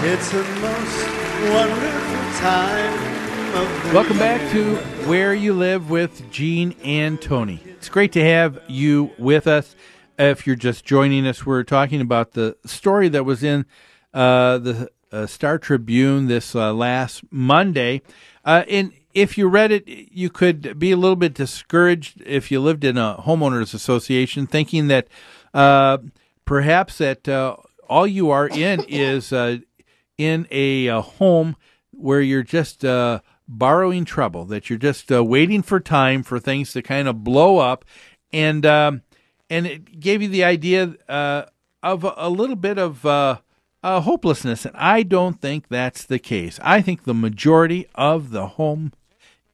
It's a most wonderful time of the Welcome year. back to Where You Live with Gene and Tony. It's great to have you with us. If you're just joining us, we're talking about the story that was in the Star Tribune this last Monday. And if you read it, you could be a little bit discouraged if you lived in a homeowners association, thinking that perhaps that all you are in is in a home where you're just borrowing trouble, that you're just waiting for time for things to kind of blow up, and it gave you the idea of a little bit of hopelessness, and I don't think that's the case. I think the majority of the home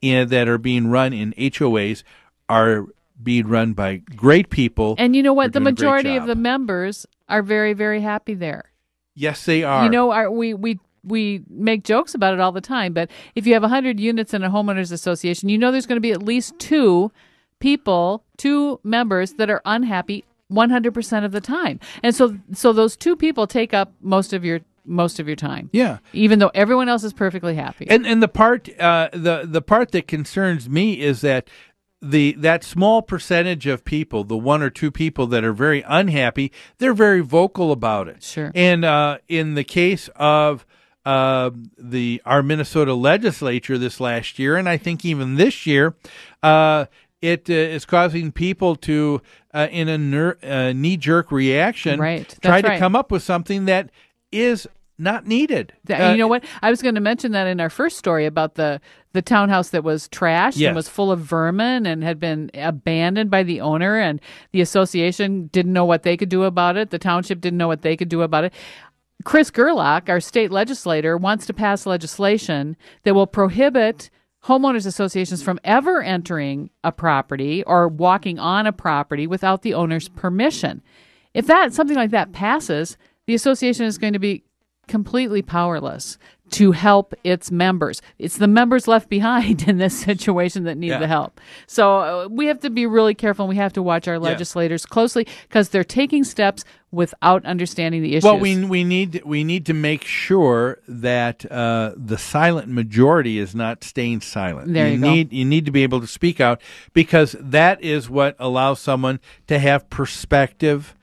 that are being run in HOAs are being run by great people. And you know what? The doing a great majority of job. the members are very, very happy there. Yes, they are. You know, we make jokes about it all the time, but if you have 100 units in a homeowners association, you know there's going to be at least two members that are unhappy 100% of the time. And so those two people take up most of your time. Yeah. Even though everyone else is perfectly happy. And the part the part that concerns me is that that small percentage of people, the one or two people that are very unhappy, they're very vocal about it. Sure. And in the case of our Minnesota legislature this last year, and I think even this year, it is causing people to, in a knee-jerk reaction, try to come up with something that is not needed. You know what? I was going to mention that in our first story about the townhouse that was trashed and was full of vermin and had been abandoned by the owner, and the association didn't know what they could do about it. The township didn't know what they could do about it. Chris Gerlach, our state legislator, wants to pass legislation that will prohibit homeowners associations from ever entering a property or walking on a property without the owner's permission. If something like that passes, the association is going to be completely powerless to help its members. It's the members left behind in this situation that need the help. So we have to be really careful, and we have to watch our legislators closely because they're taking steps without understanding the issues. Well, we need to make sure that the silent majority is not staying silent. There you go. You need to be able to speak out, because that is what allows someone to have perspective.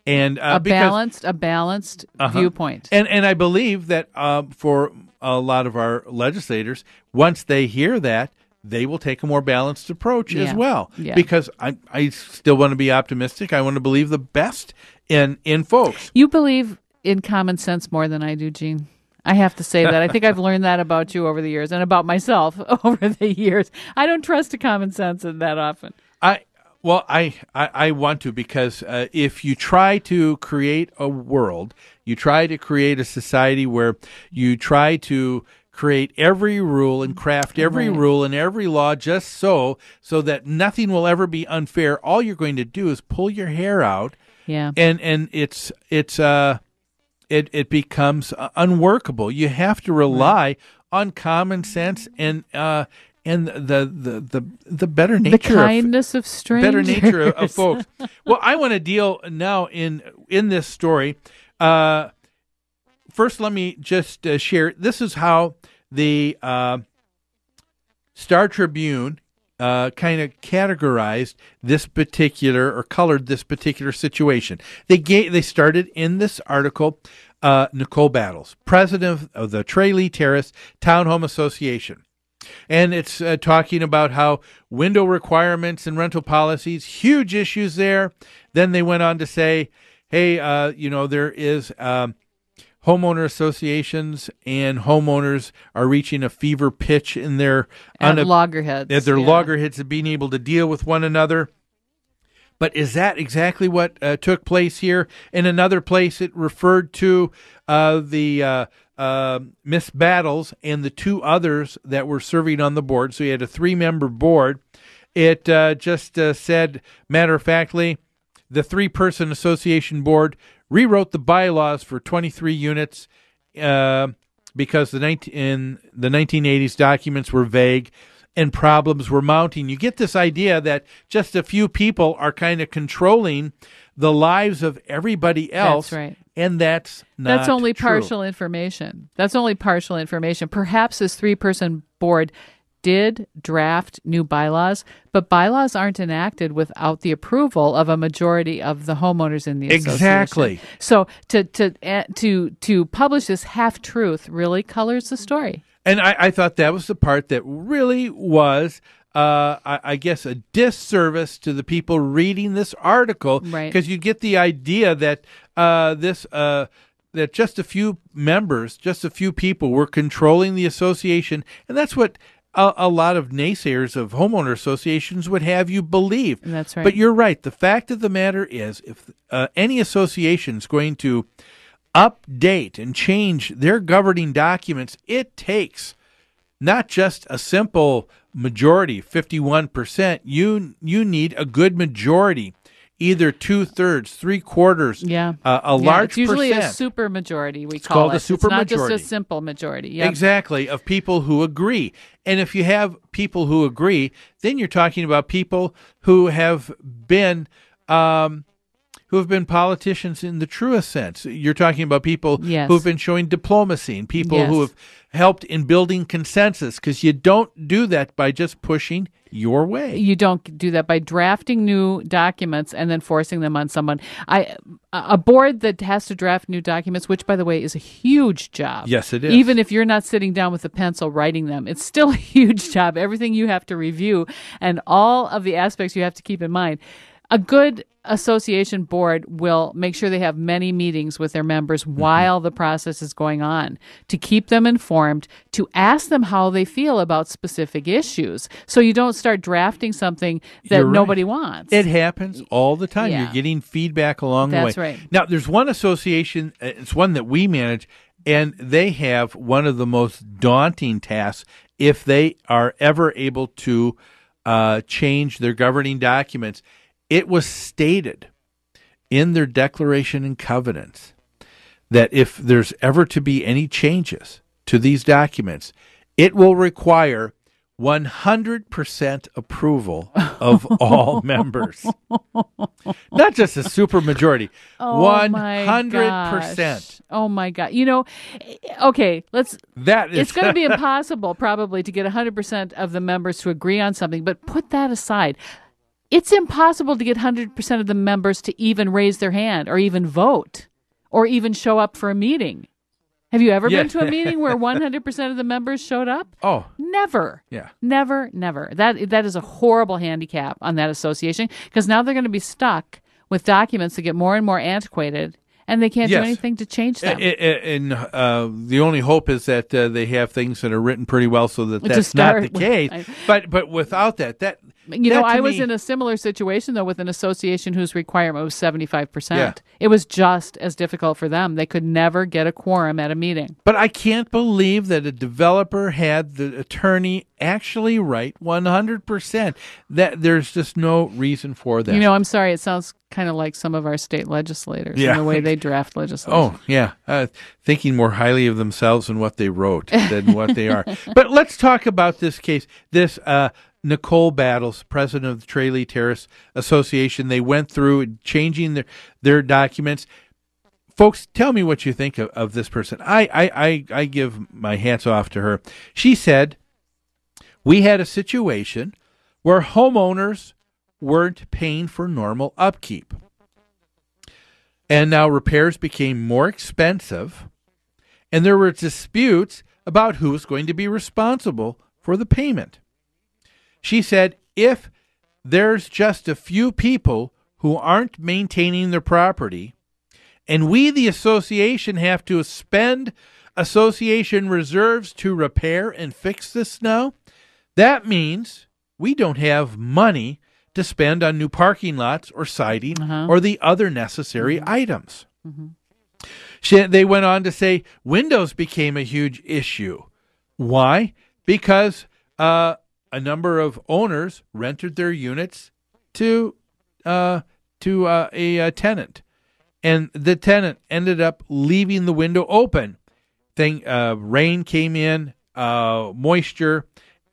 And a balanced viewpoint. And I believe that for a lot of our legislators, once they hear that, they will take a more balanced approach as well. Yeah. Because I still want to be optimistic. I want to believe the best in folks. You believe in common sense more than I do, Gene. I have to say that. I think I've learned that about you over the years and about myself over the years. I don't trust the common sense that often. Well, I want to, because if you try to create a world, you try to create a society where you try to create every rule and craft every rule and every law just so that nothing will ever be unfair, all you're going to do is pull your hair out. Yeah. And it becomes unworkable. You have to rely on common sense and the better nature, the kindness of strangers, better nature of folks. Well, I want to deal now in this story. First, let me just share. This is how the Star Tribune kind of categorized this particular, or colored this particular situation. They started in this article. Nicole Battles, president of the Tralee Terrace Townhome Association. And it's talking about how window requirements and rental policies, huge issues there. Then they went on to say, hey, there is homeowner associations, and homeowners are reaching a fever pitch in their loggerheads. At their loggerheads of being able to deal with one another. But is that exactly what took place here? In another place, it referred to the Miss Battles and the two others that were serving on the board. So you had a 3-member board. It just said, matter-of-factly, the 3-person association board rewrote the bylaws for 23 units because in the 1980s documents were vague and problems were mounting. You get this idea that just a few people are kind of controlling the lives of everybody else. That's right. and that's not That's only true. partial information. That's only partial information. Perhaps this 3-person board did draft new bylaws, but bylaws aren't enacted without the approval of a majority of the homeowners in the association. Exactly. So to publish this half truth really colors the story. And I thought that was the part that really was, I guess, a disservice to the people reading this article, Right? Because you get the idea that that just a few members, just a few people, were controlling the association, and that's what a lot of naysayers of homeowner associations would have you believe. That's right. But you're right. The fact of the matter is, if any association is going to update and change their governing documents, it takes not just a simple majority, 51%. You need a good majority, either 2/3, 3/4, a large It's usually percent. a super majority. It's called a super It's not majority. just a simple majority. Yep. Exactly, of people who agree. And if you have people who agree, then you're talking about people who have been politicians in the truest sense. You're talking about people Yes. who've been showing diplomacy and people Yes. who have helped in building consensus, because you don't do that by just pushing your way. You don't do that by drafting new documents and then forcing them on someone. A board that has to draft new documents, which, by the way, is a huge job. Yes, it is. Even if you're not sitting down with a pencil writing them, it's still a huge job. Everything you have to review and all of the aspects you have to keep in mind. A good association board will make sure they have many meetings with their members while the process is going on, to keep them informed, to ask them how they feel about specific issues, so you don't start drafting something that You're right. nobody wants. It happens all the time. Yeah. You're getting feedback along the way. That's right. Now, there's one association, it's one that we manage, and they have one of the most daunting tasks if they are ever able to change their governing documents. It was stated in their declaration and covenants that if there's ever to be any changes to these documents, it will require 100% approval of all members. Not just a super majority. 100%. Oh my God. You know, okay, it's going to be impossible probably to get 100% of the members to agree on something, but put that aside. It's impossible to get 100% of the members to even raise their hand or even vote or even show up for a meeting. Have you ever been to a meeting where 100% of the members showed up? Oh. Never. Yeah. Never. That is a horrible handicap on that association, because now they're going to be stuck with documents that get more and more antiquated, and they can't do anything to change them. And the only hope is that they have things that are written pretty well, so that that's not the case. But without that I was in a similar situation, though, with an association whose requirement was 75%. Yeah. It was just as difficult for them. They could never get a quorum at a meeting. But I can't believe that a developer had the attorney actually write 100%. That there's just no reason for that. I'm sorry. It sounds kind of like some of our state legislators in the way they draft legislation. Oh, yeah. Thinking more highly of themselves and what they wrote than what they are. But let's talk about this case. This Nicole Battles, president of the Tralee Terrace Association. They went through changing their documents. Folks, tell me what you think of this person. I give my hats off to her. She said, we had a situation where homeowners weren't paying for normal upkeep, and now repairs became more expensive, and there were disputes about who was going to be responsible for the payment. She said, if there's just a few people who aren't maintaining their property, and we, the association, have to spend association reserves to repair and fix this now, that means we don't have money to spend on new parking lots or siding or the other necessary items. They went on to say windows became a huge issue. Why? Because a number of owners rented their units to a tenant, and the tenant ended up leaving the window open. Rain came in, moisture,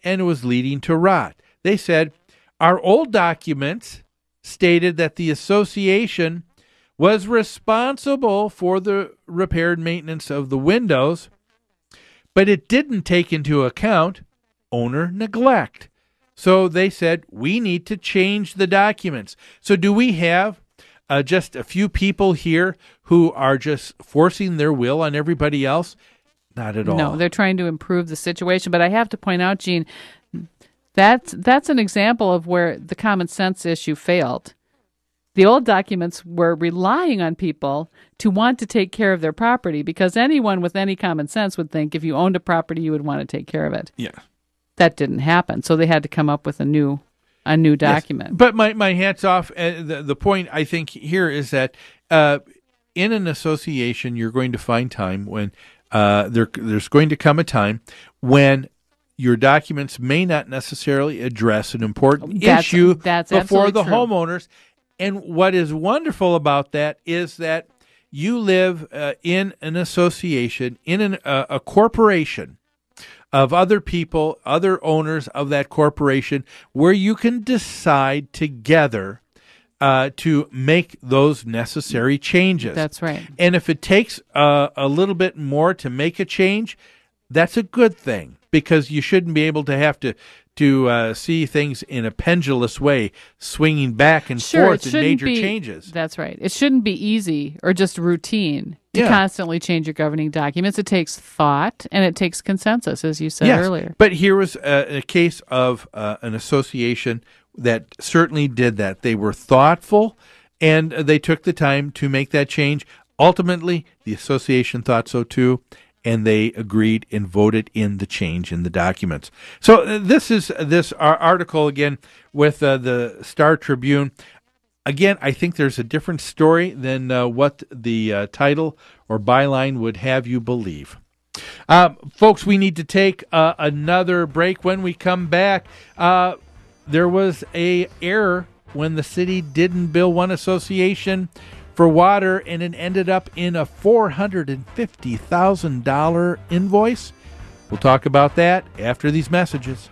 and it was leading to rot. They said, our old documents stated that the association was responsible for the repair and maintenance of the windows, but it didn't take into account owner neglect. So they said, we need to change the documents. So do we have just a few people here who are just forcing their will on everybody else? Not at all. No, they're trying to improve the situation. But I have to point out, Gene, that's an example of where the common sense issue failed. The old documents were relying on people to want to take care of their property, because anyone with any common sense would think if you owned a property, you would want to take care of it. Yeah. That didn't happen. So they had to come up with a new document. Yes. But my hat's off. The point, I think, here is that in an association, you're going to find time when there's going to come a time when your documents may not necessarily address an important issue before the homeowners. And what is wonderful about that is that you live in an association, in a corporation of other people, other owners of that corporation, where you can decide together to make those necessary changes. That's right. And if it takes a little bit more to make a change, that's a good thing, because you shouldn't be able to have to see things in a pendulous way, swinging back and forth in major changes. That's right. It shouldn't be easy or just routine to constantly change your governing documents. It takes thought and it takes consensus, as you said earlier. But here was a case of an association that certainly did that. They were thoughtful, and they took the time to make that change. Ultimately, the association thought so too, and they agreed and voted in the change in the documents. So this is this article again with the Star Tribune. Again, I think there's a different story than what the title or byline would have you believe. Folks, we need to take another break. When we come back, there was a error when the city didn't bill one association for water, and it ended up in a $450,000 invoice. We'll talk about that after these messages.